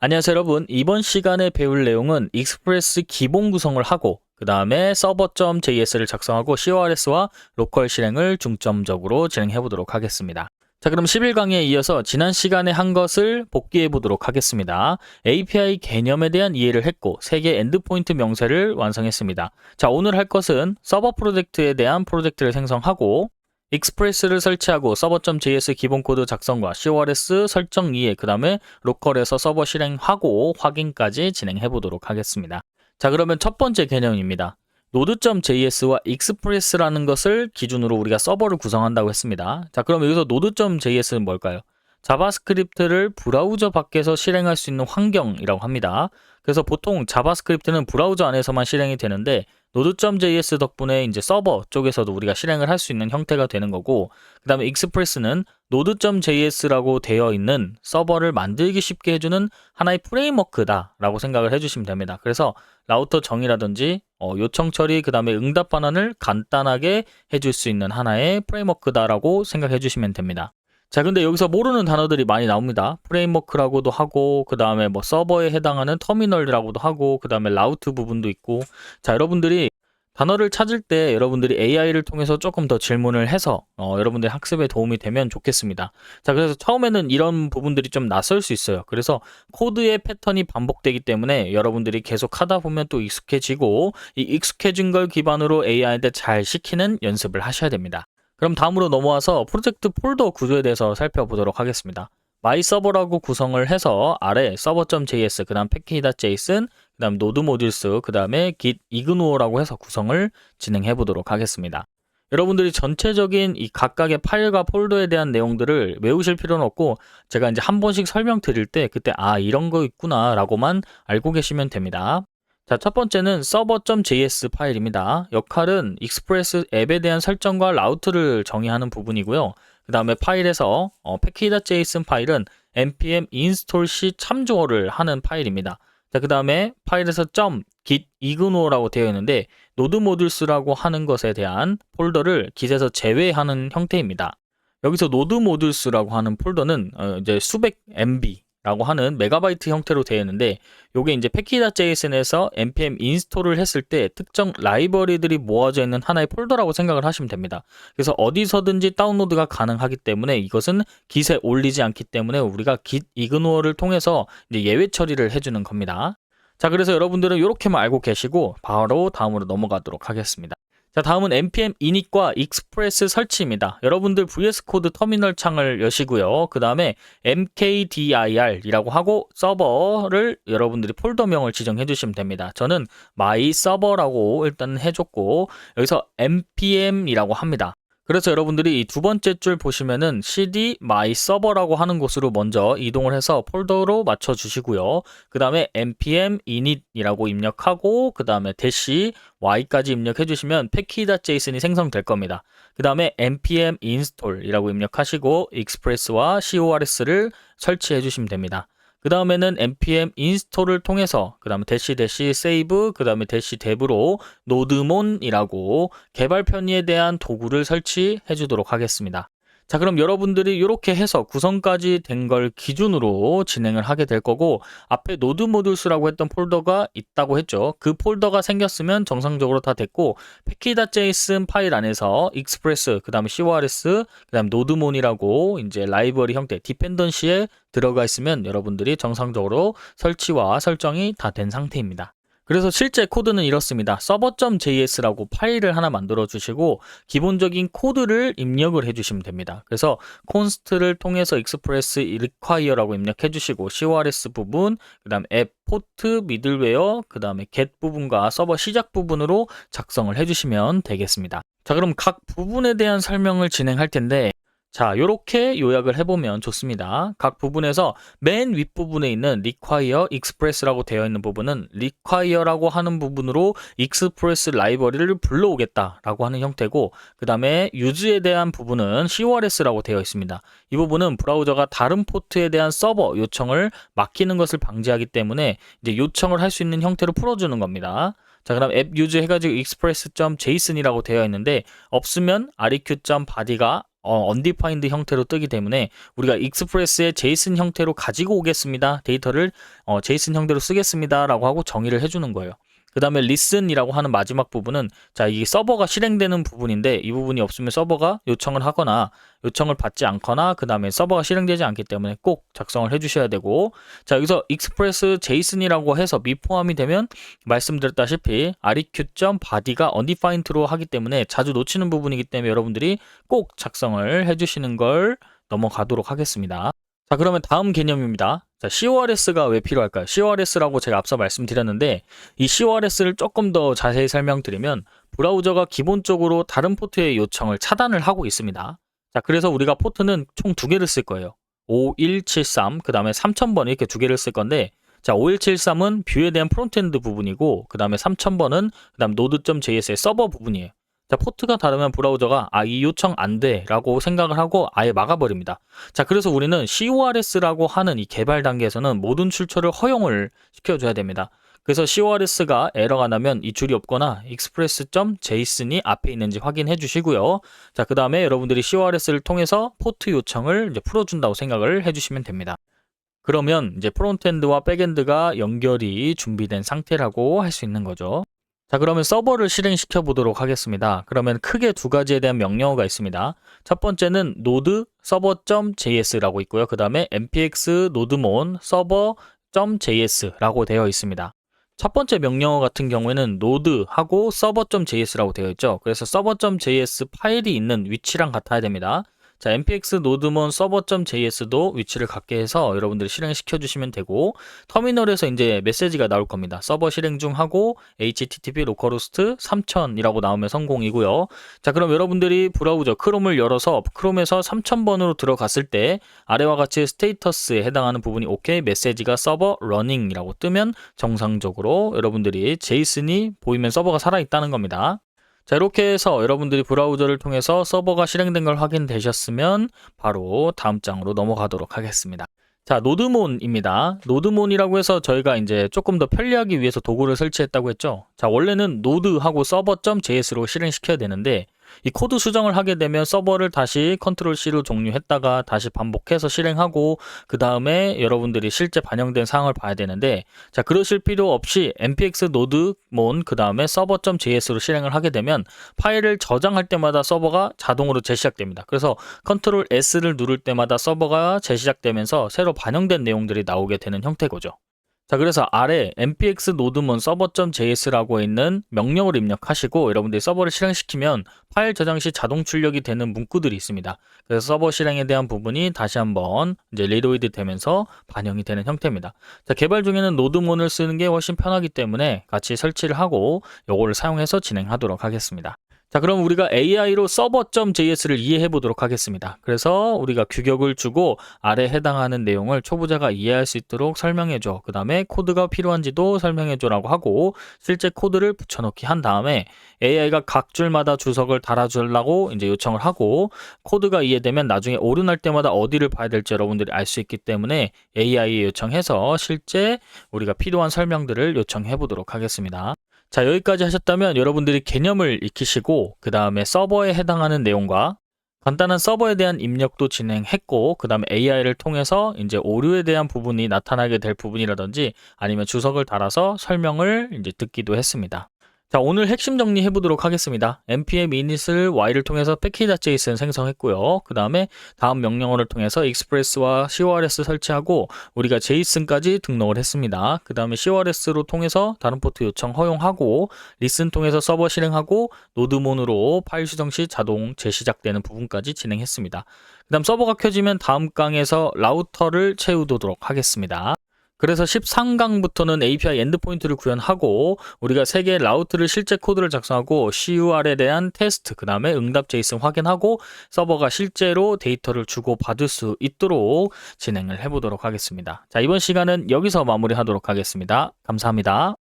안녕하세요 여러분. 이번 시간에 배울 내용은 익스프레스 기본 구성을 하고 그 다음에 서버.js를 작성하고 CORS와 로컬 실행을 중점적으로 진행해 보도록 하겠습니다. 자, 그럼 11강에 이어서 지난 시간에 한 것을 복귀해 보도록 하겠습니다. API 개념에 대한 이해를 했고 3개 엔드포인트 명세를 완성했습니다. 자, 오늘 할 것은 서버 프로젝트에 대한 프로젝트를 생성하고 익스프레스를 설치하고 서버.js 기본 코드 작성과 CORS 설정 이해, 그 다음에 로컬에서 서버 실행하고 확인까지 진행해 보도록 하겠습니다. 자, 그러면 첫 번째 개념입니다. Node.js와 익스프레스라는 것을 기준으로 우리가 서버를 구성한다고 했습니다. 자, 그럼 여기서 Node.js는 뭘까요? 자바스크립트를 브라우저 밖에서 실행할 수 있는 환경이라고 합니다. 그래서 보통 자바스크립트는 브라우저 안에서만 실행이 되는데 Node.js 덕분에 이제 서버 쪽에서도 우리가 실행을 할 수 있는 형태가 되는 거고, 그 다음에 익스프레스는 Node.js라고 되어 있는 서버를 만들기 쉽게 해주는 하나의 프레임워크다라고 생각을 해주시면 됩니다. 그래서 라우터 정의라든지 요청 처리, 그 다음에 응답 반환을 간단하게 해줄 수 있는 하나의 프레임워크다라고 생각해 주시면 됩니다. 자, 근데 여기서 모르는 단어들이 많이 나옵니다. 프레임워크라고도 하고, 그 다음에 뭐 서버에 해당하는 터미널이라고도 하고, 그 다음에 라우트 부분도 있고. 자, 여러분들이 단어를 찾을 때 여러분들이 AI를 통해서 조금 더 질문을 해서 여러분들의 학습에 도움이 되면 좋겠습니다. 자, 그래서 처음에는 이런 부분들이 좀 낯설 수 있어요. 그래서 코드의 패턴이 반복되기 때문에 여러분들이 계속 하다 보면 또 익숙해지고, 이 익숙해진 걸 기반으로 AI한테 잘 시키는 연습을 하셔야 됩니다. 그럼 다음으로 넘어와서 프로젝트 폴더 구조에 대해서 살펴보도록 하겠습니다. myServer라고 구성을 해서 아래 server.js, 그 다음 package.json, 그 다음 node modules, 그 다음에 git ignore 해서 구성을 진행해 보도록 하겠습니다. 여러분들이 전체적인 이 각각의 파일과 폴더에 대한 내용들을 외우실 필요는 없고, 제가 이제 한 번씩 설명드릴 때 그때 이런 거 있구나 라고만 알고 계시면 됩니다. 자, 첫 번째는 server.js 파일입니다. 역할은 익스프레스 앱에 대한 설정과 라우트를 정의하는 부분이고요. 그 다음에 파일에서 package.json 파일은 npm install 시 참조를 하는 파일입니다. 자, 그 다음에 파일에서 .git ignore라고 되어 있는데 노드 모듈스라고 하는 것에 대한 폴더를 git에서 제외하는 형태입니다. 여기서 노드 모듈스라고 하는 폴더는 이제 수백 MB 라고 하는 메가바이트 형태로 되어 있는데, 요게 이제 package.json에서 npm 인스톨을 했을 때 특정 라이브러리들이 모아져 있는 하나의 폴더라고 생각을 하시면 됩니다. 그래서 어디서든지 다운로드가 가능하기 때문에 이것은 git에 올리지 않기 때문에 우리가 git ignore를 통해서 이제 예외 처리를 해주는 겁니다. 자, 그래서 여러분들은 이렇게만 알고 계시고 바로 다음으로 넘어가도록 하겠습니다. 자, 다음은 npm init과 익스프레스 설치입니다. 여러분들 VS 코드 터미널 창을 여시고요. 그 다음에 mkdir이라고 하고 서버를 여러분들이 폴더명을 지정해 주시면 됩니다. 저는 my server라고 일단 해줬고, 여기서 npm이라고 합니다. 그래서 여러분들이 이 두 번째 줄 보시면은 cd my server라고 하는 곳으로 먼저 이동을 해서 폴더로 맞춰 주시고요. 그 다음에 npm init이라고 입력하고, 그 다음에 대시 y까지 입력해 주시면 package.json이 생성될 겁니다. 그 다음에 npm install이라고 입력하시고 익스프레스와 CORS를 설치해 주시면 됩니다. 그 다음에는 npm install을 통해서 그 다음에 대시 save, 그 다음에 대시 dev로 nodemon이라고 개발 편의에 대한 도구를 설치해 주도록 하겠습니다. 자, 그럼 여러분들이 이렇게 해서 구성까지 된 걸 기준으로 진행을 하게 될 거고, 앞에 노드 모듈스라고 했던 폴더가 있다고 했죠. 그 폴더가 생겼으면 정상적으로 다 됐고, package.json 파일 안에서 익스프레스, 그 다음에 CORS, 그 다음 노드몬이라고 이제 라이브러리 형태 디펜던시에 들어가 있으면 여러분들이 정상적으로 설치와 설정이 다 된 상태입니다. 그래서 실제 코드는 이렇습니다. server.js라고 파일을 하나 만들어 주시고 기본적인 코드를 입력을 해 주시면 됩니다. 그래서 const를 통해서 express require라고 입력해 주시고 CORS 부분, 그 다음 앱 포트 미들웨어, 그 다음에 get 부분과 서버 시작 부분으로 작성을 해 주시면 되겠습니다. 자, 그럼 각 부분에 대한 설명을 진행할 텐데, 자, 요렇게 요약을 해보면 좋습니다. 각 부분에서 맨 윗부분에 있는 require express라고 되어 있는 부분은 require라고 하는 부분으로 express 라이브러리를 불러오겠다라고 하는 형태고, 그 다음에 use에 대한 부분은 CORS라고 되어 있습니다. 이 부분은 브라우저가 다른 포트에 대한 서버 요청을 막히는 것을 방지하기 때문에 이제 요청을 할 수 있는 형태로 풀어주는 겁니다. 자, 그럼 app use 해가지고 express.json이라고 되어 있는데 없으면 req.body가 undefined 형태로 뜨기 때문에 우리가 익스프레스의 제이슨 형태로 가지고 오겠습니다. 데이터를 제이슨 형태로 쓰겠습니다. 라고 하고 정의를 해주는 거예요. 그 다음에 listen이라고 하는 마지막 부분은 자, 이 서버가 실행되는 부분인데 이 부분이 없으면 서버가 요청을 하거나 요청을 받지 않거나 그 다음에 서버가 실행되지 않기 때문에 꼭 작성을 해주셔야 되고 자, 여기서 express json이라고 해서 미포함이 되면 말씀드렸다시피 req.body가 undefined로 하기 때문에 자주 놓치는 부분이기 때문에 여러분들이 꼭 작성을 해주시는 걸 넘어가도록 하겠습니다. 자, 그러면 다음 개념입니다. 자, CORS가 왜 필요할까요? CORS라고 제가 앞서 말씀드렸는데 이 CORS를 조금 더 자세히 설명드리면 브라우저가 기본적으로 다른 포트의 요청을 차단을 하고 있습니다. 자, 그래서 우리가 포트는 총 2개를 쓸 거예요. 5173, 그 다음에 3000번 이렇게 2개를 쓸 건데 자, 5173은 뷰에 대한 프론트엔드 부분이고 그 다음에 3000번은 그 다음 node.js의 서버 부분이에요. 자, 포트가 다르면 브라우저가 이 요청 안 돼 라고 생각을 하고 아예 막아버립니다. 자, 그래서 우리는 CORS라고 하는 이 개발 단계에서는 모든 출처를 허용을 시켜줘야 됩니다. 그래서 CORS가 에러가 나면 이 줄이 없거나 express.json이 앞에 있는지 확인해 주시고요. 자, 그 다음에 여러분들이 CORS를 통해서 포트 요청을 이제 풀어준다고 생각을 해주시면 됩니다. 그러면 이제 프론트엔드와 백엔드가 연결이 준비된 상태라고 할 수 있는 거죠. 자, 그러면 서버를 실행시켜 보도록 하겠습니다. 그러면 크게 2가지에 대한 명령어가 있습니다. 첫 번째는 node server.js라고 있고요. 그 다음에 npx nodemon server.js라고 되어 있습니다. 첫 번째 명령어 같은 경우에는 node하고 server.js라고 되어 있죠. 그래서 server.js 파일이 있는 위치랑 같아야 됩니다. 자, npx nodemon server.js도 위치를 갖게 해서 여러분들이 실행시켜 주시면 되고 터미널에서 이제 메시지가 나올 겁니다. 서버 실행 중 하고 http localhost 3000이라고 나오면 성공이고요. 자, 그럼 여러분들이 브라우저 크롬을 열어서 크롬에서 3000번으로 들어갔을 때 아래와 같이 스테이터스에 해당하는 부분이 OK 메시지가 서버 러닝이라고 뜨면 정상적으로 여러분들이 제이슨이 보이면 서버가 살아있다는 겁니다. 자, 이렇게 해서 여러분들이 브라우저를 통해서 서버가 실행된 걸 확인되셨으면 바로 다음 장으로 넘어가도록 하겠습니다. 자, 노드몬입니다. 노드몬이라고 해서 저희가 이제 조금 더 편리하기 위해서 도구를 설치했다고 했죠. 자, 원래는 노드하고 server.js로 실행시켜야 되는데 이 코드 수정을 하게 되면 서버를 다시 컨트롤 C로 종료했다가 다시 반복해서 실행하고 그 다음에 여러분들이 실제 반영된 사항을 봐야 되는데 자, 그러실 필요 없이 npx nodemon 그 다음에 server.js로 실행을 하게 되면 파일을 저장할 때마다 서버가 자동으로 재시작됩니다. 그래서 컨트롤 S를 누를 때마다 서버가 재시작되면서 새로 반영된 내용들이 나오게 되는 형태고죠. 자, 그래서 아래 npx nodemon server.js라고 있는 명령을 입력하시고 여러분들이 서버를 실행시키면 파일 저장 시 자동 출력이 되는 문구들이 있습니다. 그래서 서버 실행에 대한 부분이 다시 한번 이제 리로이드 되면서 반영이 되는 형태입니다. 자, 개발 중에는 nodemon을 쓰는 게 훨씬 편하기 때문에 같이 설치를 하고 요거를 사용해서 진행하도록 하겠습니다. 자, 그럼 우리가 AI로 server.js를 이해해 보도록 하겠습니다. 그래서 우리가 규격을 주고 아래 해당하는 내용을 초보자가 이해할 수 있도록 설명해 줘. 그 다음에 코드가 필요한지도 설명해 줘라고 하고 실제 코드를 붙여넣기 한 다음에 AI가 각 줄마다 주석을 달아주려고 이제 요청을 하고 코드가 이해되면 나중에 오른할 때마다 어디를 봐야 될지 여러분들이 알 수 있기 때문에 AI에 요청해서 실제 우리가 필요한 설명들을 요청해 보도록 하겠습니다. 자, 여기까지 하셨다면 여러분들이 개념을 익히시고 그 다음에 서버에 해당하는 내용과 간단한 서버에 대한 입력도 진행했고 그 다음에 AI를 통해서 이제 오류에 대한 부분이 나타나게 될 부분이라든지 아니면 주석을 달아서 설명을 이제 듣기도 했습니다. 자, 오늘 핵심 정리해 보도록 하겠습니다. npm init을 y를 통해서 package.json 생성했고요. 그 다음에 다음 명령어를 통해서 express와 CORS 설치하고 우리가 json까지 등록을 했습니다. 그 다음에 CORS로 통해서 다른 포트 요청 허용하고 listen 통해서 서버 실행하고 노드몬으로 파일 수정 시 자동 재시작되는 부분까지 진행했습니다. 그 다음 서버가 켜지면 다음 강에서 라우터를 채우도록 하겠습니다. 그래서 13강부터는 API 엔드포인트를 구현하고 우리가 3개의 라우트를 실제 코드를 작성하고 CUR에 대한 테스트, 그 다음에 응답 JSON 확인하고 서버가 실제로 데이터를 주고 받을 수 있도록 진행을 해보도록 하겠습니다. 자, 이번 시간은 여기서 마무리하도록 하겠습니다. 감사합니다.